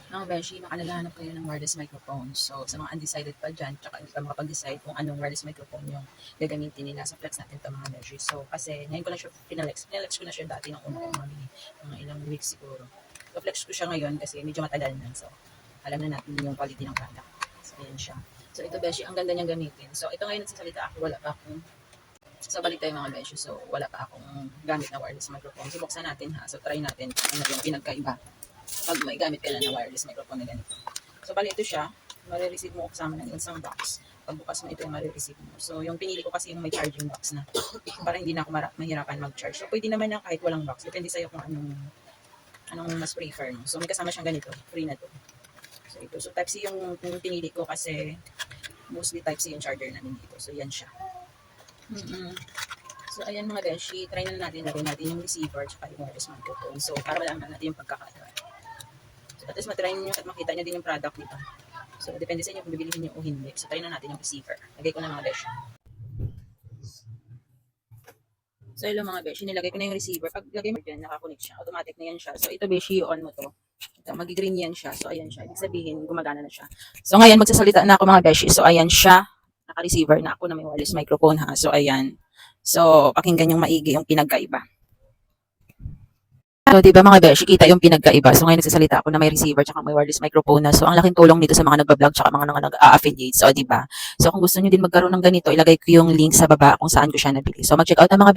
Mga beshi, baka naghahanap kayo ng wireless microphone. So, sa mga undecided pa dyan, tsaka hindi pa makapag-decide kung anong wireless microphone yung gagamitin nila sa flex natin ito mga beshi. So, kasi ngayon ko na siya pinalex. Pinalex ko na siya dati ng una mga ilang weeks siguro. So, flex ko siya ngayon kasi medyo matagal na. So, alam na natin yung quality ng product. So, ayan siya. So, ito beshi, ang ganda niyang gamitin. So, ito ngayon nagsasalita ako, wala pa akong so, balik tayo mga beshi. So, wala pa akong gamit na wireless microphone. So, buksan natin ha. So, try natin kung ano yung pinagkaiba pag may gamit ka na ng wireless microphone na ganito. So, bali ito siya. Marireceive mo kasama ng isang box. Pagbukas mo ito yung marireceive mo. So, yung pinili ko kasi yung may charging box na. Para hindi na ako mahirapan mag-charge. So, pwede naman yan kahit walang box. Depende sa'yo kung anong mas prefer mo. So, may kasama siyang ganito. Free na to. So, ito. So, Type-C yung pinili ko kasi mostly Type-C yung charger namin dito. So, yan siya. So, ayan mga beshi, try na natin, lagay natin yung receiver tsaka yung wireless microphone. So, para malaman natin yung pagkakaiba. So, at least matry nyo at makita nyo din yung product dito. So, depende sa inyo kung bibilihin nyo o hindi. So, try na natin yung receiver. Lagay ko na mga beshi. So, hello mga beshi, nilagay ko na yung receiver. Pag lagay mo dyan, nakakonect siya. Automatic na yan siya. So, ito beshi, on mo to. Ito, mag-green yan siya. So, ayan siya. Ibig sabihin, gumagana na siya. So, ngayon, magsasalita na ako mga beshi. So, ayan siya. Naka-receiver na ako na may wireless microphone ha. So, ayan. So, pakinggan yung maigi yung pinagkaiba. So, di ba mga beshi, kita yung pinagkaiba. So, ngayon nagsasalita ako na may receiver tsaka may wireless microphone na. So, ang laking tulong nito sa mga nagbablog tsaka mga nag-affiliate. So, di ba? So, kung gusto niyo din magkaroon ng ganito, ilagay ko yung link sa baba kung saan ko siya nabili. So, mag-check out ng mga beshi.